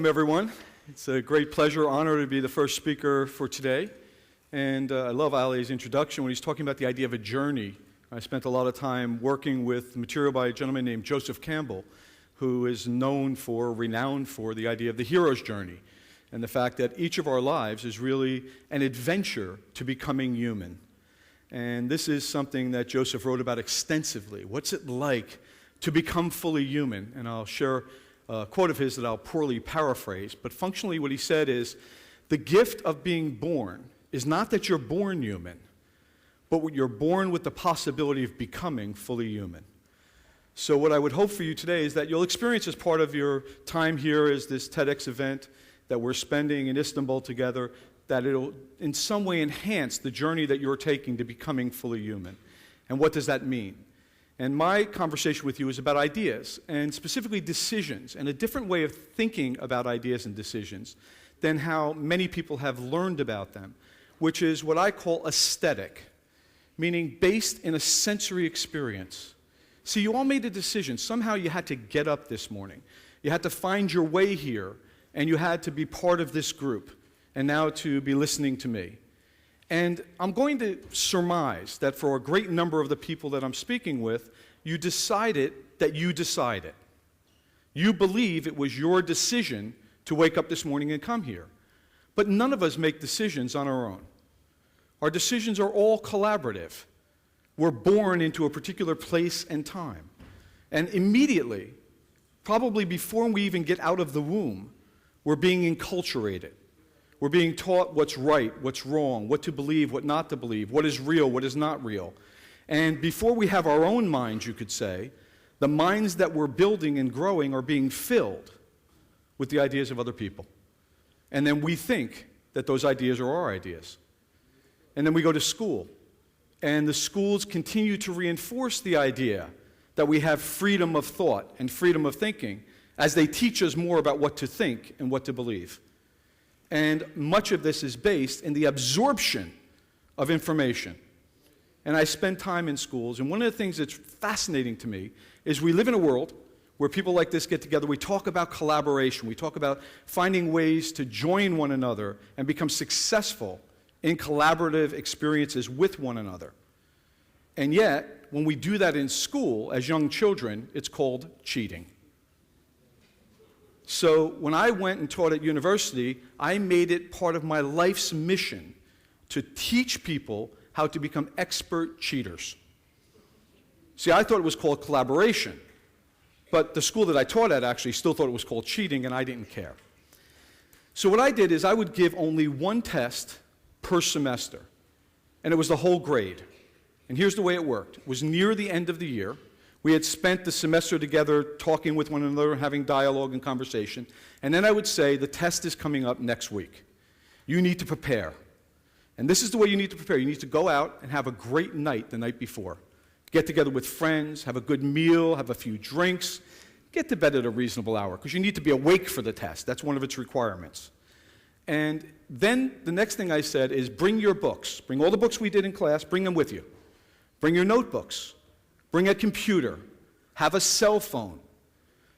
Welcome, everyone. It's a great pleasure, honor to be the first speaker for today. And I love Ali's introduction when he's talking about the idea of a journey. I spent a lot of time working with material by a gentleman named Joseph Campbell, who is renowned for the idea of the hero's journey, and the fact that each of our lives is really an adventure to becoming human. And this is something that Joseph wrote about extensively. What's it like to become fully human? And I'll share a quote of his that I'll poorly paraphrase, but functionally what he said is, the gift of being born is not that you're born human, but you're born with the possibility of becoming fully human. So what I would hope for you today is that you'll experience as part of your time here as this TEDx event that we're spending in Istanbul together, that it'll in some way enhance the journey that you're taking to becoming fully human. And what does that mean? And my conversation with you is about ideas, and specifically decisions, and a different way of thinking about ideas and decisions than how many people have learned about them, which is what I call aesthetic, meaning based in a sensory experience. See, you all made a decision. Somehow you had to get up this morning. You had to find your way here, and you had to be part of this group, and now to be listening to me. And I'm going to surmise that for a great number of the people that I'm speaking with, you decided that you decided. You believe it was your decision to wake up this morning and come here. But none of us make decisions on our own. Our decisions are all collaborative. We're born into a particular place and time. And immediately, probably before we even get out of the womb, we're being enculturated. We're being taught what's right, what's wrong, what to believe, what not to believe, what is real, what is not real. And before we have our own minds, you could say, the minds that we're building and growing are being filled with the ideas of other people. And then we think that those ideas are our ideas. And then we go to school, and the schools continue to reinforce the idea that we have freedom of thought and freedom of thinking as they teach us more about what to think and what to believe. And much of this is based in the absorption of information. And I spend time in schools, and one of the things that's fascinating to me is we live in a world where people like this get together. We talk about collaboration. We talk about finding ways to join one another and become successful in collaborative experiences with one another. And yet, when we do that in school as young children, it's called cheating. So when I went and taught at university, I made it part of my life's mission to teach people how to become expert cheaters. See, I thought it was called collaboration, but the school that I taught at actually still thought it was called cheating, and I didn't care. So what I did is I would give only one test per semester, and it was the whole grade. And here's the way it worked. It was near the end of the year. We had spent the semester together talking with one another, having dialogue and conversation. And then I would say, the test is coming up next week. You need to prepare. And this is the way you need to prepare. You need to go out and have a great night the night before. Get together with friends, have a good meal, have a few drinks. Get to bed at a reasonable hour, because you need to be awake for the test. That's one of its requirements. And then the next thing I said is, bring your books. Bring all the books we did in class, bring them with you. Bring your notebooks. Bring a computer, have a cell phone.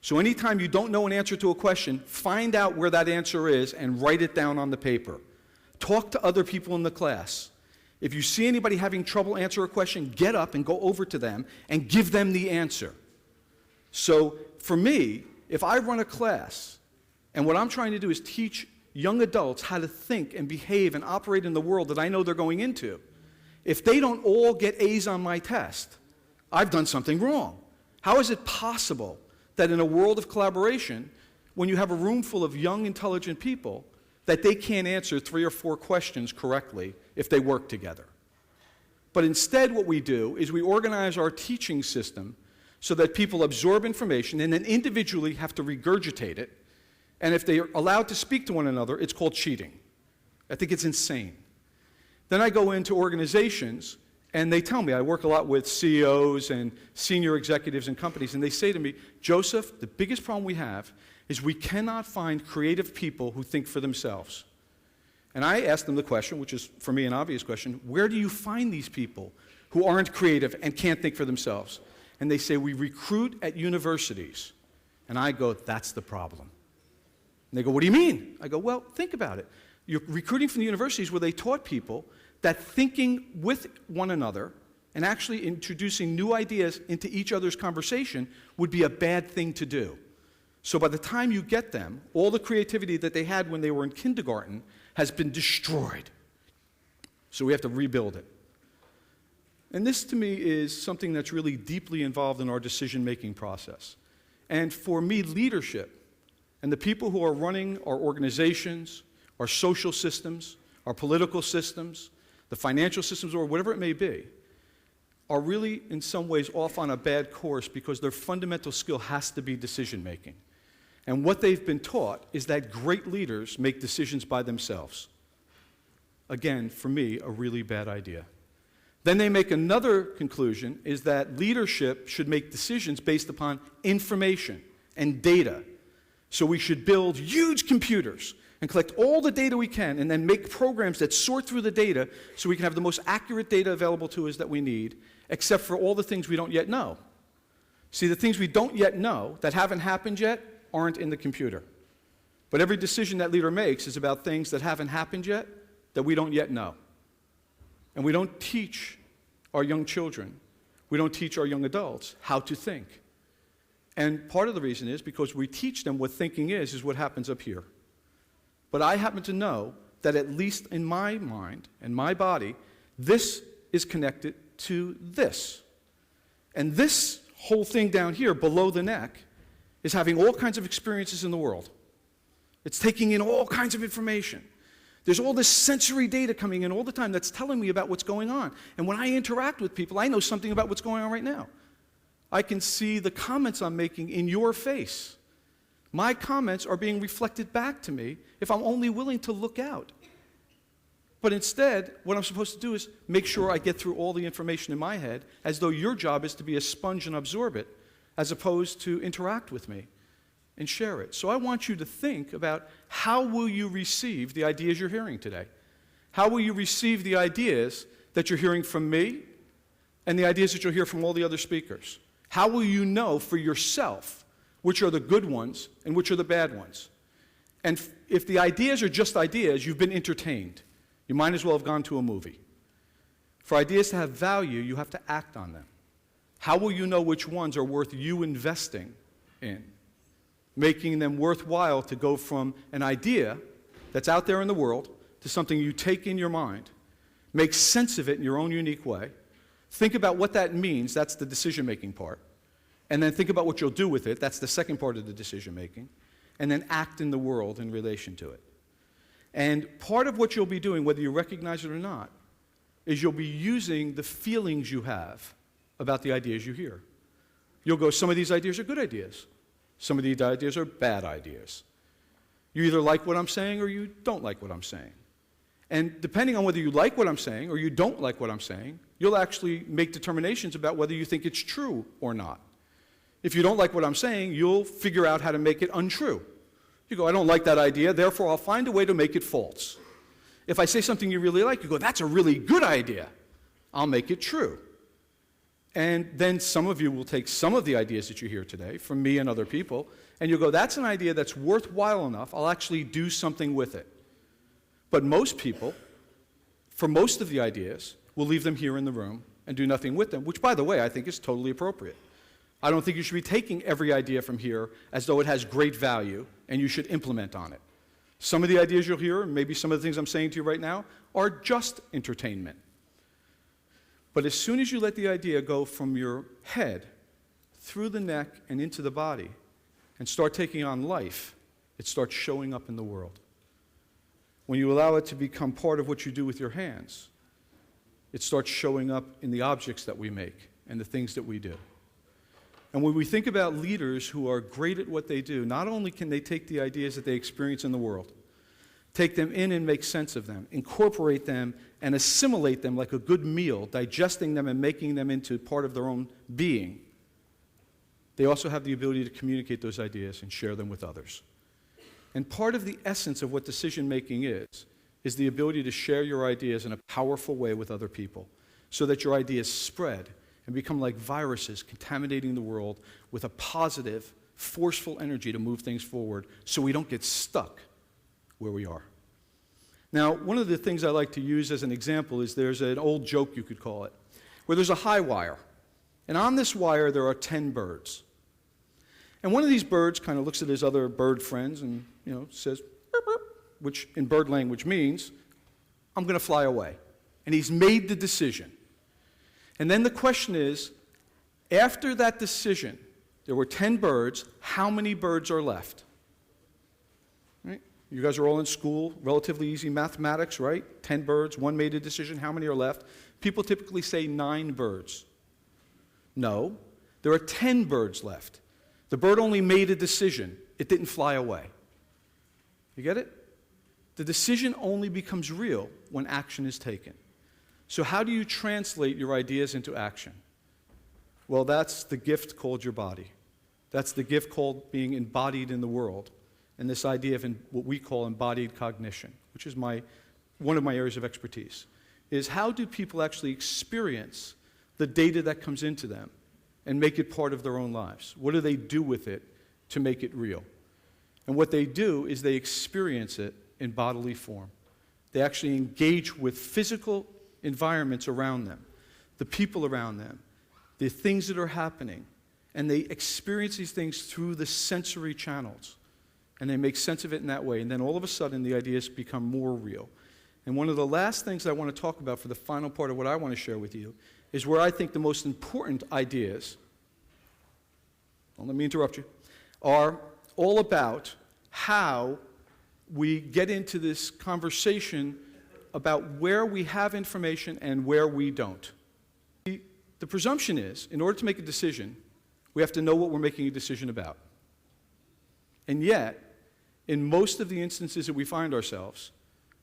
So anytime you don't know an answer to a question, find out where that answer is and write it down on the paper. Talk to other people in the class. If you see anybody having trouble answering a question, get up and go over to them and give them the answer. So for me, if I run a class, and what I'm trying to do is teach young adults how to think and behave and operate in the world that I know they're going into, if they don't all get A's on my test, I've done something wrong. How is it possible that in a world of collaboration, when you have a room full of young, intelligent people, that they can't answer 3 or 4 questions correctly if they work together? But instead what we do is we organize our teaching system so that people absorb information and then individually have to regurgitate it. And if they are allowed to speak to one another, it's called cheating. I think it's insane. Then I go into organizations, and they tell me, I work a lot with CEOs and senior executives in companies, and they say to me, Joseph, the biggest problem we have is we cannot find creative people who think for themselves. And I ask them the question, which is for me an obvious question, where do you find these people who aren't creative and can't think for themselves? And they say, we recruit at universities. And I go, that's the problem. And they go, what do you mean? I go, well, think about it. You're recruiting from the universities where they taught people that thinking with one another and actually introducing new ideas into each other's conversation would be a bad thing to do. So by the time you get them, all the creativity that they had when they were in kindergarten has been destroyed. So we have to rebuild it. And this, to me, is something that's really deeply involved in our decision-making process. And for me, leadership and the people who are running our organizations, our social systems, our political systems, the financial systems, or whatever it may be, are really, in some ways, off on a bad course because their fundamental skill has to be decision-making. And what they've been taught is that great leaders make decisions by themselves. Again, for me, a really bad idea. Then they make another conclusion, is that leadership should make decisions based upon information and data. So we should build huge computers and collect all the data we can and then make programs that sort through the data so we can have the most accurate data available to us that we need, except for all the things we don't yet know. See, the things we don't yet know that haven't happened yet aren't in the computer. But every decision that leader makes is about things that haven't happened yet that we don't yet know. And we don't teach our young children, we don't teach our young adults how to think. And part of the reason is because we teach them what thinking is what happens up here. But I happen to know that at least in my mind and my body, this is connected to this. And this whole thing down here below the neck is having all kinds of experiences in the world. It's taking in all kinds of information. There's all this sensory data coming in all the time that's telling me about what's going on. And when I interact with people, I know something about what's going on right now. I can see the comments I'm making in your face. My comments are being reflected back to me if I'm only willing to look out. But instead, what I'm supposed to do is make sure I get through all the information in my head as though your job is to be a sponge and absorb it, as opposed to interact with me and share it. So I want you to think about how will you receive the ideas you're hearing today? How will you receive the ideas that you're hearing from me and the ideas that you'll hear from all the other speakers? How will you know for yourself which are the good ones and which are the bad ones? And if the ideas are just ideas, you've been entertained. You might as well have gone to a movie. For ideas to have value, you have to act on them. How will you know which ones are worth you investing in? Making them worthwhile to go from an idea that's out there in the world to something you take in your mind, make sense of it in your own unique way, think about what that means, that's the decision-making part, and then think about what you'll do with it, that's the second part of the decision-making, and then act in the world in relation to it. And part of what you'll be doing, whether you recognize it or not, is you'll be using the feelings you have about the ideas you hear. You'll go, some of these ideas are good ideas. Some of these ideas are bad ideas. You either like what I'm saying or you don't like what I'm saying. And depending on whether you like what I'm saying or you don't like what I'm saying, you'll actually make determinations about whether you think it's true or not. If you don't like what I'm saying, you'll figure out how to make it untrue. You go, I don't like that idea, therefore I'll find a way to make it false. If I say something you really like, you go, that's a really good idea. I'll make it true. And then some of you will take some of the ideas that you hear today from me and other people, and you'll go, that's an idea that's worthwhile enough, I'll actually do something with it. But most people, for most of the ideas, will leave them here in the room and do nothing with them, which, by the way, I think is totally appropriate. I don't think you should be taking every idea from here as though it has great value and you should implement on it. Some of the ideas you'll hear, and maybe some of the things I'm saying to you right now, are just entertainment. But as soon as you let the idea go from your head, through the neck, and into the body, and start taking on life, it starts showing up in the world. When you allow it to become part of what you do with your hands, it starts showing up in the objects that we make and the things that we do. And when we think about leaders who are great at what they do, not only can they take the ideas that they experience in the world, take them in and make sense of them, incorporate them and assimilate them like a good meal, digesting them and making them into part of their own being, they also have the ability to communicate those ideas and share them with others. And part of the essence of what decision-making is the ability to share your ideas in a powerful way with other people so that your ideas spread and become like viruses contaminating the world with a positive forceful energy to move things forward so we don't get stuck where we are. Now, one of the things I like to use as an example is there's an old joke, you could call it, where there's a high wire. And on this wire, there are 10 birds. And one of these birds kind of looks at his other bird friends and, says, burp, burp, which in bird language means, I'm going to fly away. And he's made the decision. And then the question is, after that decision, there were 10 birds, how many birds are left? Right? You guys are all in school, relatively easy mathematics, right? 10 birds, one made a decision, how many are left? People typically say 9 birds. No, there are 10 birds left. The bird only made a decision. It didn't fly away. You get it? The decision only becomes real when action is taken. So how do you translate your ideas into action? Well, that's the gift called your body. That's the gift called being embodied in the world. And this idea of what we call embodied cognition, which is one of my areas of expertise, is how do people actually experience the data that comes into them and make it part of their own lives? What do they do with it to make it real? And what they do is they experience it in bodily form. They actually engage with physical environments around them, the people around them, the things that are happening, and they experience these things through the sensory channels. And they make sense of it in that way. And then all of a sudden, the ideas become more real. And one of the last things I want to talk about for the final part of what I want to share with you is where I think the most important ideas, don't let me interrupt you, are all about how we get into this conversation about where we have information and where we don't. The presumption is, in order to make a decision, we have to know what we're making a decision about. And yet, in most of the instances that we find ourselves,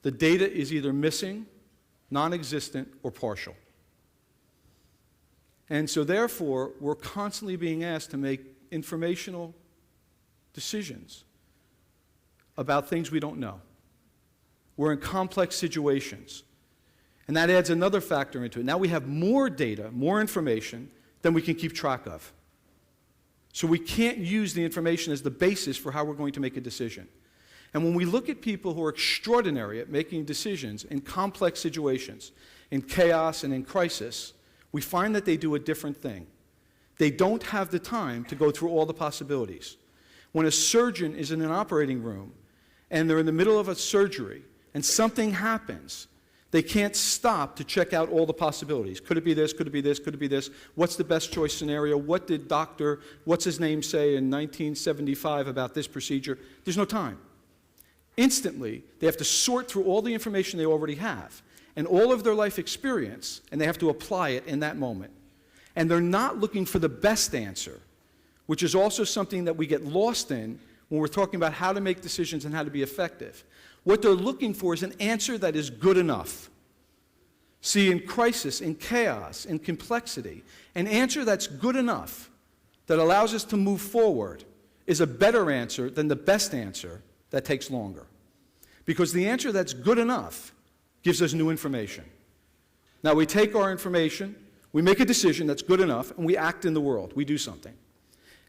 the data is either missing, non-existent, or partial. And so therefore, we're constantly being asked to make informational decisions about things we don't know. We're in complex situations. And that adds another factor into it. Now we have more data, more information than we can keep track of. So we can't use the information as the basis for how we're going to make a decision. And when we look at people who are extraordinary at making decisions in complex situations, in chaos and in crisis, we find that they do a different thing. They don't have the time to go through all the possibilities. When a surgeon is in an operating room and they're in the middle of a surgery and something happens, they can't stop to check out all the possibilities. Could it be this? Could it be this? Could it be this? What's the best choice scenario? What did what's his name say in 1975 about this procedure? There's no time. Instantly, they have to sort through all the information they already have and all of their life experience, and they have to apply it in that moment. And they're not looking for the best answer, which is also something that we get lost in when we're talking about how to make decisions and how to be effective. What they're looking for is an answer that is good enough. See, in crisis, in chaos, in complexity, an answer that's good enough that allows us to move forward is a better answer than the best answer that takes longer. Because the answer that's good enough gives us new information. Now we take our information, we make a decision that's good enough, and we act in the world. We do something.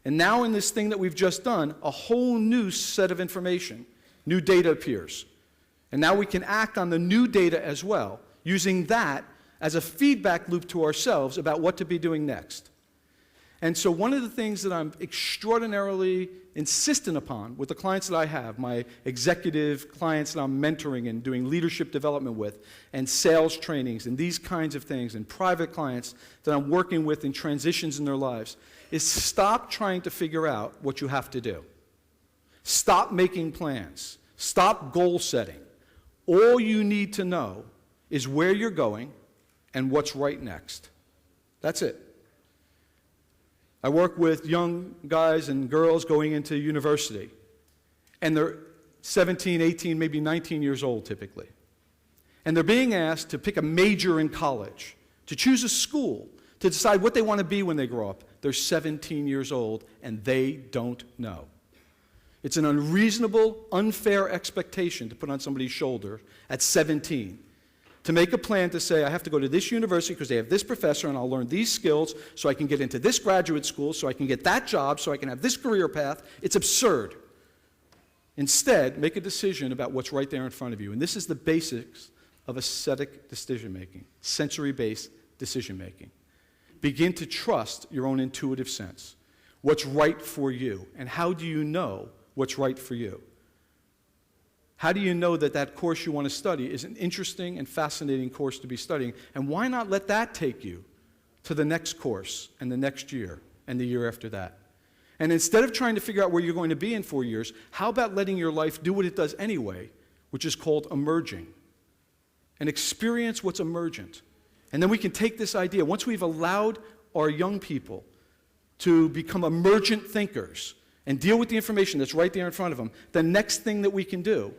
And now in this thing that we've just done, a whole new set of information, new data appears. And now we can act on the new data as well, using that as a feedback loop to ourselves about what to be doing next. And so one of the things that I'm extraordinarily insistent upon with the clients that I have, my executive clients that I'm mentoring and doing leadership development with, and sales trainings and these kinds of things, and private clients that I'm working with in transitions in their lives, is stop trying to figure out what you have to do. Stop making plans. Stop goal setting. All you need to know is where you're going and what's right next. That's it. I work with young guys and girls going into university, and they're 17, 18, maybe 19 years old typically. And they're being asked to pick a major in college, to choose a school, to decide what they want to be when they grow up. They're 17 years old, and they don't know. It's an unreasonable, unfair expectation to put on somebody's shoulder at 17 To make a plan to say, I have to go to this university because they have this professor and I'll learn these skills so I can get into this graduate school, so I can get that job, so I can have this career path. It's absurd. Instead, make a decision about what's right there in front of you. And this is the basics of aesthetic decision-making, sensory-based decision-making. Begin to trust your own intuitive sense. What's right for you? And how do you know what's right for you? How do you know that that course you want to study is an interesting and fascinating course to be studying? And why not let that take you to the next course and the next year and the year after that? And instead of trying to figure out where you're going to be in 4 years, how about letting your life do what it does anyway, which is called emerging? And experience what's emergent. And then we can take this idea, once we've allowed our young people to become emergent thinkers and deal with the information that's right there in front of them, the next thing that we can do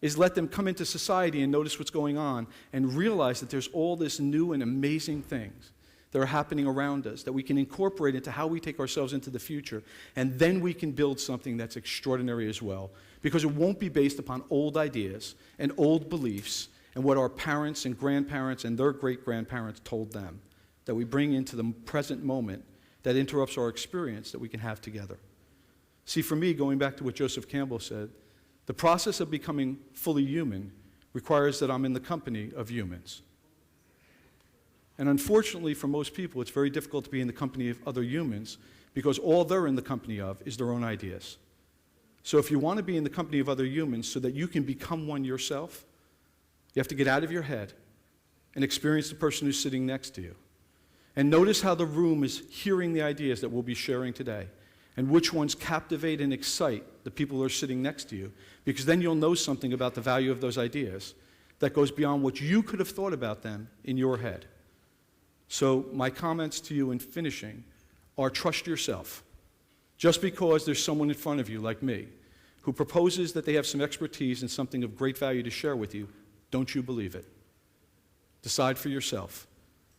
is let them come into society and notice what's going on and realize that there's all this new and amazing things that are happening around us that we can incorporate into how we take ourselves into the future, and then we can build something that's extraordinary as well, because it won't be based upon old ideas and old beliefs and what our parents and grandparents and their great-grandparents told them, that we bring into the present moment that interrupts our experience that we can have together. See, for me, going back to what Joseph Campbell said, the process of becoming fully human requires that I'm in the company of humans. And unfortunately, for most people, it's very difficult to be in the company of other humans because all they're in the company of is their own ideas. So if you want to be in the company of other humans so that you can become one yourself, you have to get out of your head and experience the person who's sitting next to you. And notice how the room is hearing the ideas that we'll be sharing today, and which ones captivate and excite the people who are sitting next to you, because then you'll know something about the value of those ideas that goes beyond what you could have thought about them in your head. So my comments to you in finishing are trust yourself. Just because there's someone in front of you, like me, who proposes that they have some expertise and something of great value to share with you, don't you believe it. Decide for yourself.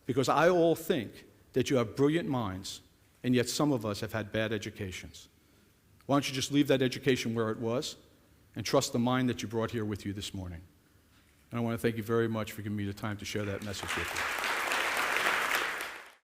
Because I all think that you have brilliant minds, and yet some of us have had bad educations. Why don't you just leave that education where it was and trust the mind that you brought here with you this morning? And I want to thank you very much for giving me the time to share that message with you.